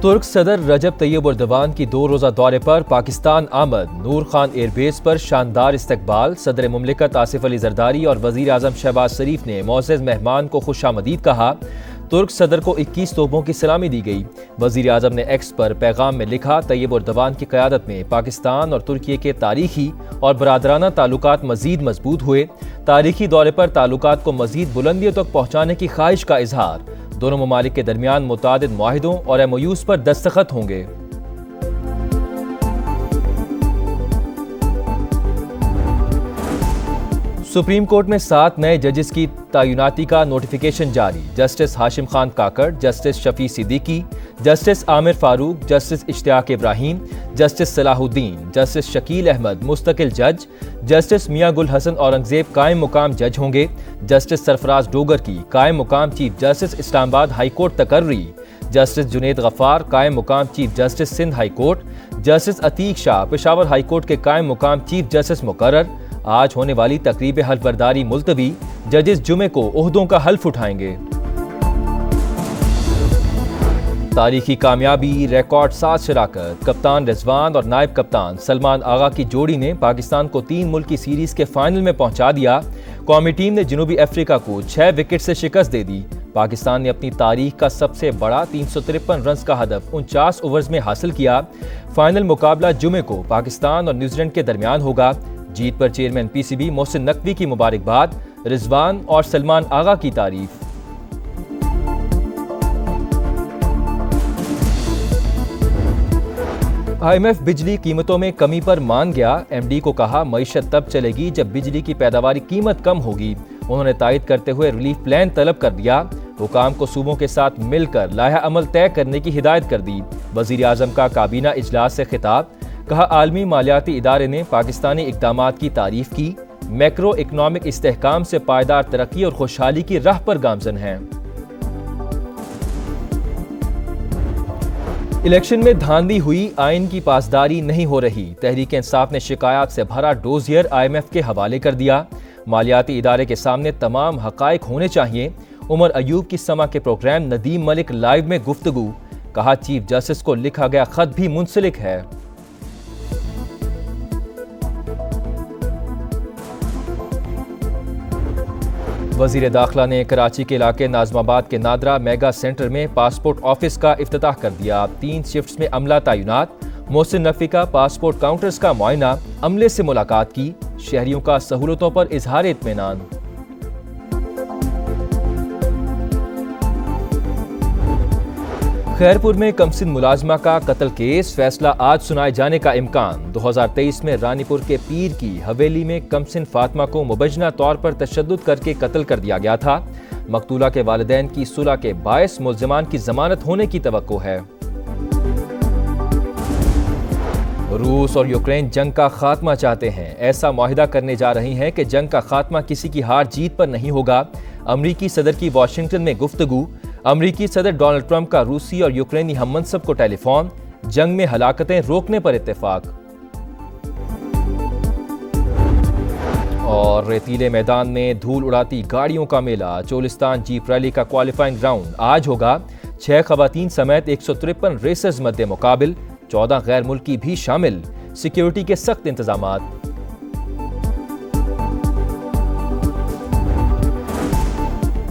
तुर्क सदर रजब Tayyip Erdogan की 2 रोज़ा दौरे पर पाकिस्तान आमद। नूर खान एयरबेस पर शानदार इस्तकबाल। सदर मुमलिकत आसिफ अली जरदारी और वज़ीर आज़म शहबाज शरीफ ने मोअज़्ज़ज़ मेहमान को खुशामदीद कहा। तुर्क सदर को 21 तोपों की सलामी दी गई। वज़ीर आज़म ने एक्स पर पैगाम में लिखा, तैयब एर्दोगान की क़यादत में पाकिस्तान और तुर्की के तारीखी और बरादराना ताल्लुकात मज़ीद मजबूत हुए। तारीखी दौरे पर ताल्लुकात को मज़ीद बुलंदियों तक पहुँचाने की ख्वाहिश का इजहार। दोनों ममालिक के दरमियान मुतादिद मुआहिदों और MOUs पर दस्तखत होंगे। सुप्रीम कोर्ट में 7 नए जजेस की तैनाती का नोटिफिकेशन जारी। Justice Hashim Khan Kakar, justice Shafi Siddiqui, justice Aamir Farooq, justice Ishtiaq Ibrahim, justice Salahuddin, justice Shakeel Ahmed मुस्तकिल जज, जस्टिस मियां गुल हसन औरंगजेब कायम मुकाम जज होंगे। जस्टिस सरफराज डोगर की कायम मुकाम chief justice Islamabad high court तकर्री। जस्टिस जुनेद गफ्फार कायम मुकाम chief justice Sindh high court. Justice Ateeq Shah Peshawar high court के कायम मुकाम चीफ जस्टिस मुकर्रर। आज होने वाली तकरीब हल्फबरदारी मुलतवी। जजेस जुमे को ओहदों का हल्फ उठाएंगे। तारीखी कामयाबी, रिकॉर्ड 7 शराकत। कप्तान रिजवान और नायब कप्तान सलमान आगा की जोड़ी ने पाकिस्तान को 3 मुल्की सीरीज के फाइनल में पहुंचा दिया। कौमी टीम ने जनूबी अफ्रीका को 6 विकेट से शिकस्त दे दी। पाकिस्तान ने अपनी तारीख का सबसे बड़ा 353 रन का हदफ 49 ओवर्स में हासिल किया। फाइनल मुकाबला जुमे को पाकिस्तान और न्यूजीलैंड के दरमियान होगा। जीत पर चेयरमैन PCB मोहसिन नकवी की मुबारकबाद। रिजवान और सलमान आगा की तारीफ। IMF बिजली कीमतों में कमी पर मान गया। MD को कहा, मईशत तब चलेगी जब बिजली की पैदावारी कीमत कम होगी। उन्होंने तायद करते हुए रिलीफ प्लान तलब कर दिया। हुकाम को सूबों के साथ मिलकर लाया अमल तय करने की हिदायत कर दी। वज़ीर आज़म का काबीना इजलास से खिताब। कहा, आलमी मालियाती इदारे ने पाकिस्तानी इक़दामात की तारीफ की। मैक्रो इकनॉमिक इस्तेहकाम से पायदार तरक्की और खुशहाली की राह पर गामजन हैं। इलेक्शन में धांधली हुई, आइन की पासदारी नहीं हो रही। तहरीक इंसाफ ने शिकायत से भरा डोजियर IMF के हवाले कर दिया। मालियाती इदारे के सामने तमाम हकायक होने चाहिए। उमर अयूब की समा के प्रोग्राम नदीम मलिक लाइव में गुफ्तगू। कहा, चीफ जस्टिस को लिखा गया खत भी मुंसलिक है। वज़ीर दाखिला ने कराची के इलाके नाज़माबाद के नादरा मेगा सेंटर में पासपोर्ट ऑफिस का इफ्तिताह कर दिया। 3 शिफ्ट्स में अमला तैनात। मोहसिन नकवी का पासपोर्ट काउंटर्स का मुआयना। अमले से मुलाकात की। शहरियों का सहूलतों पर इजहार इत्मीनान। खैरपुर में कमसिन मुलाजमा का कत्ल केस, फैसला आज सुनाए जाने का इम्कान। 2023 में रानीपुर के पीर की हवेली में कमसिन फातिमा को मुबैना तौर पर तशद्दुद करके कत्ल कर दिया गया था। मकतूला के वालिदैन की सुलह के बायस मुल्ज़िमान की जमानत होने की तवक्को है। रूस और यूक्रेन जंग का खात्मा चाहते हैं। ऐसा मुआहिदा करने जा रही हैं कि जंग का खात्मा किसी की हार जीत पर नहीं होगा। अमरीकी सदर की वाशिंगटन में गुफ्तगू। अमरीकी सदर डोनाल्ड ट्रंप का रूसी और यूक्रेनी हममनसब को टेलीफोन। जंग में हलाकतें रोकने पर इत्तेफाक। और रेतीले मैदान में धूल उड़ाती गाड़ियों का मेला। चोलिस्तान जीप रैली का क्वालिफाइंग राउंड आज होगा। 6 खवातीन समेत 153 रेसर्स मद्दे मुकाबिल। 14 गैर मुल्की भी शामिल। सिक्योरिटी के सख्त इंतजामात।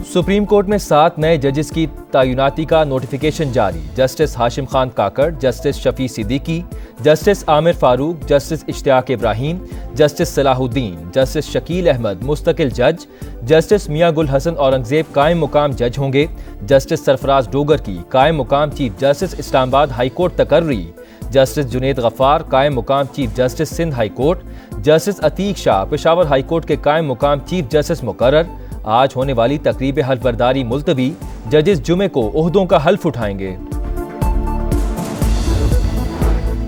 सुप्रीम कोर्ट में 7 नए जजेस की तैनाती का नोटिफिकेशन जारी। Justice Hashim Khan Kakar, justice Shafi Siddiqui, justice Aamir Farooq, justice Ishtiaq Ibrahim, justice Salahuddin, justice Shakeel Ahmed मुस्तकिल जज, जस्टिस मियां गुल हसन औरंगजेब कायम मुकाम जज होंगे। जस्टिस सरफराज डोगर की कायम मुकाम chief justice Islamabad high court तकर्री। जस्टिस जुनेद गफ्फार कायम मुकाम chief justice Sindh high court. Justice Ateeq Shah Peshawar high court के कायम मुकाम चीफ जस्टिस मुकर्रर। आज होने वाली तकरीब हल्फबरदारी मुलतवी। जजेस जुमे को ओहदों का हल्फ उठाएंगे।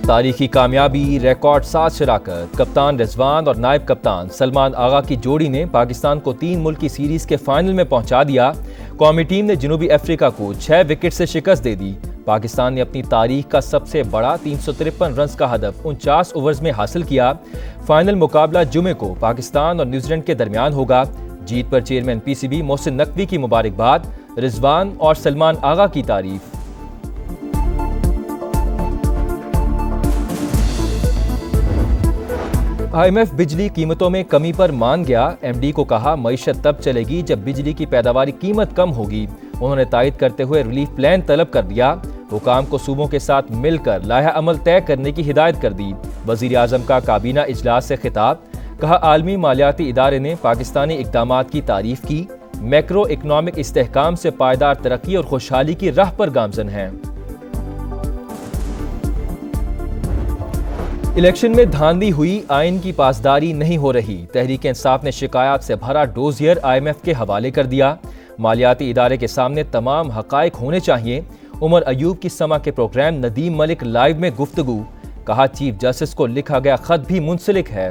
तारीखी कामयाबी, रिकॉर्ड 7 शराकत। कप्तान रिजवान और नायब कप्तान सलमान आगा की जोड़ी ने पाकिस्तान को 3 मुल्की सीरीज के फाइनल में पहुंचा दिया। कौमी टीम ने जनूबी अफ्रीका को 6 विकेट से शिकस्त दे दी। पाकिस्तान ने अपनी तारीख का सबसे बड़ा 353 रन का हदफ 49 ओवर्स में हासिल किया। फाइनल मुकाबला जुमे को पाकिस्तान और न्यूजीलैंड के दरमियान होगा। जीत पर चेयरमैन PCB मोहसिन नकवी की मुबारकबाद। रिजवान और सलमान आगा की तारीफ। IMF बिजली कीमतों में कमी पर मान गया। MD को कहा मईशत तब चलेगी जब बिजली की पैदावारी कीमत कम होगी। उन्होंने तायद करते हुए रिलीफ प्लान तलब कर दिया। हुकाम को सूबों के साथ मिलकर लाया अमल तय करने की हिदायत कर दी। वजीर आजम का काबीना इजलास से खिताब, कहा आलमी मालियाती इदारे ने पाकिस्तानी इकदामात की तारीफ की। मैक्रो इकनॉमिक इस्तेहकाम से पायदार तरक्की और खुशहाली की राह पर गामजन हैं। इलेक्शन में धांधली हुई, आइन की पासदारी नहीं हो रही। तहरीक इंसाफ ने शिकायत से भरा डोजियर IMF के हवाले कर दिया। मालियाती इदारे के सामने तमाम हकायक होने चाहिए। उमर अयूब की समा के प्रोग्राम नदीम मलिक लाइव में गुफ्तगू, कहा चीफ जस्टिस को लिखा गया खत भी मुंसलिक है।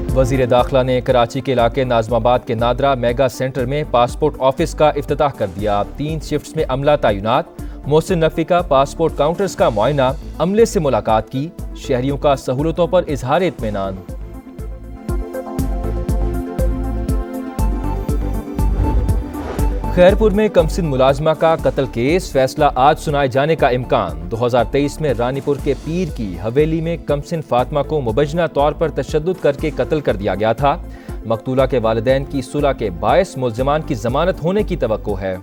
वजीर दाखिला ने कराची के इलाके नाजमाबाद के नादरा मेगा सेंटर में पासपोर्ट ऑफिस का इफ्तिताह कर दिया। 3 शिफ्ट्स में अमला तैनात। मोहसिन नकवी का पासपोर्ट काउंटर्स का मुआयना, अमले से मुलाकात की। शहरियों का सहूलतों पर इजहार इत्मीनान। खैरपुर में कमसिन मुलाजमा का कत्ल केस, फैसला आज सुनाए जाने का इम्कान। 2023 में रानीपुर के पीर की हवेली में कमसिन फातिमा को मुबैना तौर पर तशद्दुद करके कत्ल कर दिया गया था। मकतूला के वालिदैन की सुलह के बायस मुल्जिमान की जमानत होने की तवक्को है।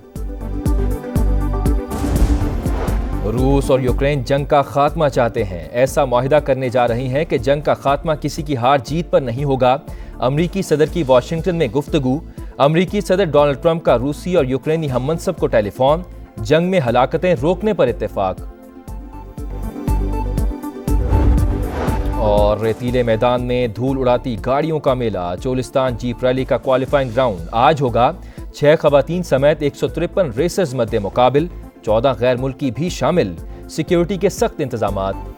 रूस और यूक्रेन जंग का खात्मा चाहते हैं। ऐसा मुआहिदा करने जा रही हैं कि जंग का खात्मा किसी की हार जीत पर नहीं होगा। अमरीकी सदर की वाशिंगटन में गुफ्तगू। अमरीकी सदर डोनाल्ड ट्रंप का रूसी और यूक्रेनी हममनसब को टेलीफोन। जंग में हलाकतें रोकने पर इत्तेफाक। और रेतीले मैदान में धूल उड़ाती गाड़ियों का मेला, चोलिस्तान जीप रैली का क्वालिफाइंग राउंड आज होगा। 6 खवातीन समेत 153 रेसर्स मद्दे मुकाबिल, 14 गैर मुल्की भी शामिल। सिक्योरिटी के सख्त इंतजामात।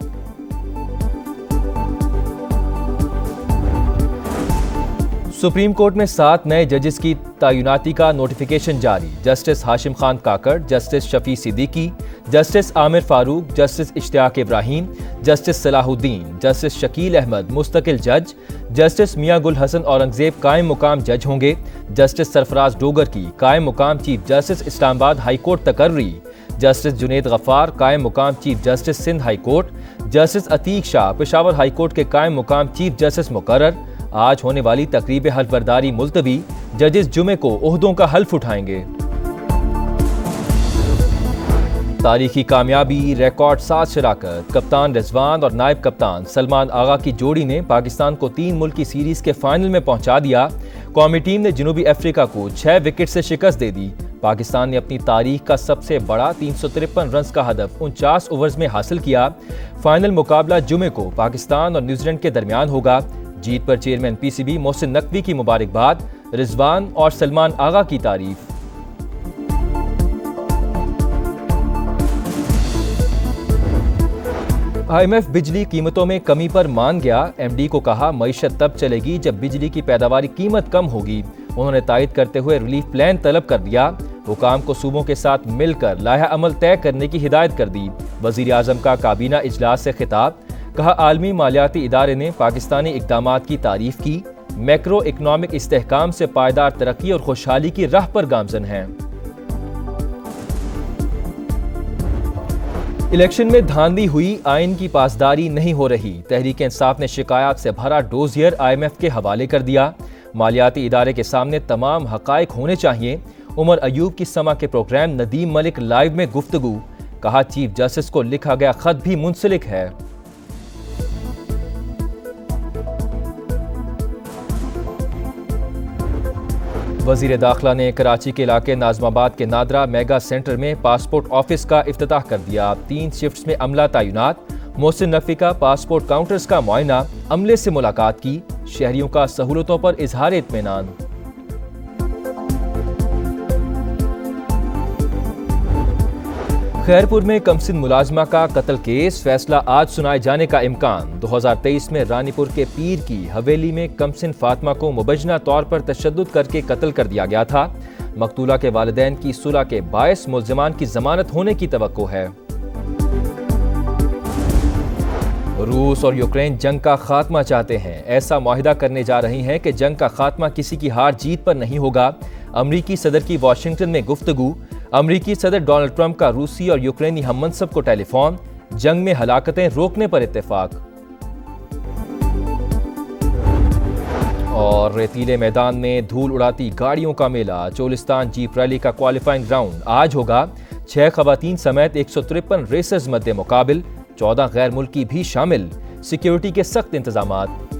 सुप्रीम कोर्ट में 7 नए जजेस की तैनाती का नोटिफिकेशन जारी। Justice Hashim Khan Kakar, justice Shafi Siddiqui, justice Aamir Farooq, justice Ishtiaq Ibrahim, justice Salahuddin, justice Shakeel Ahmed मुस्तकिल जज, जस्टिस मियां गुल हसन औरंगजेब कायम मुकाम जज होंगे। जस्टिस सरफराज डोगर की कायम मुकाम chief justice Islamabad high court तकर्री। जस्टिस जुनेद गफ्फार कायम मुकाम chief justice Sindh high court. Justice Ateeq Shah Peshawar high court के कायम मुकाम चीफ जस्टिस मुकर्रर। आज होने वाली तकरीब हल्फबरदारी मुलतवी। जजेस जुमे को ओहदों का हल्फ उठाएंगे। तारीखी कामयाबी, रिकॉर्ड 7 शराकत। कप्तान रिजवान और नायब कप्तान सलमान आगा की जोड़ी ने पाकिस्तान को 3 मुल्की सीरीज के फाइनल में पहुंचा दिया। कौमी टीम ने जनूबी अफ्रीका को 6 विकेट से शिकस्त दे दी। पाकिस्तान ने अपनी तारीख का सबसे बड़ा 353 रन का हदफ 49 ओवर्स में हासिल किया। फाइनल मुकाबला जुमे को पाकिस्तान और न्यूजीलैंड के दरमियान होगा। जीत पर चेयरमैन PCB मोहसिन नकवी की मुबारकबाद, रिजवान और सलमान आगा की तारीफ। IMF बिजली कीमतों में कमी पर मान गया। MD को कहा मईशत तब चलेगी जब बिजली की पैदावारी कीमत कम होगी। उन्होंने तायद करते हुए रिलीफ प्लान तलब कर दिया। हुकाम को सूबों के साथ मिलकर लाया अमल तय करने की हिदायत कर दी। वजीर आजम का काबीना इजलास से खिताब, कहा आलमी मालियाती इदारे ने पाकिस्तानी इकदामात की तारीफ की। मैक्रो इकनॉमिक इस्तेहकाम से पायदार तरक्की और खुशहाली की राह पर गामजन हैं। इलेक्शन में धांधली हुई, आइन की पासदारी नहीं हो रही। तहरीक इंसाफ ने शिकायत से भरा डोजियर IMF के हवाले कर दिया। मालियाती इदारे के सामने तमाम हकायक होने चाहिए। उमर अयूब की समा के प्रोग्राम नदीम मलिक लाइव में गुफ्तगू, कहा चीफ जस्टिस को लिखा गया खत भी मुंसलिक है। वजीर दाखिला ने कराची के इलाके नाजमाबाद के नादरा मेगा सेंटर में पासपोर्ट ऑफिस का इफ्तिताह कर दिया। 3 शिफ्ट्स में अमला तैनात। मोहसिन नकवी का पासपोर्ट काउंटर्स का मुआयना, अमले से मुलाकात की। शहरियों का सहूलतों पर इजहार इत्मीनान। खैरपुर में कमसिन मुलाजमा का कत्ल केस, फैसला आज सुनाए जाने का इम्कान। 2023 में रानीपुर के पीर की हवेली में कमसिन फातिमा को मुबैना तौर पर तशद्दुद करके कत्ल कर दिया गया था। मकतूला के वालिदैन की सुलह के बायस मुल्जिमान की जमानत होने की तवक्को है। रूस और यूक्रेन जंग का खात्मा चाहते हैं। ऐसा मुआहिदा करने जा रही हैं कि जंग का खात्मा किसी की हार जीत पर नहीं होगा। अमरीकी सदर की वाशिंगटन में गुफ्तगू। अमरीकी सदर डोनाल्ड ट्रंप का रूसी और यूक्रेनी हममनसब को टेलीफोन, जंग में हलाकतें रोकने पर इत्तेफाक। और रेतीले मैदान में धूल उड़ाती गाड़ियों का मेला, चोलिस्तान जीप रैली का क्वालिफाइंग राउंड आज होगा। 6 खवातीन समेत 153 रेसर्स मद्दे मुकाबिल, 14 गैर मुल्की भी शामिल। सिक्योरिटी के सख्त इंतजामात।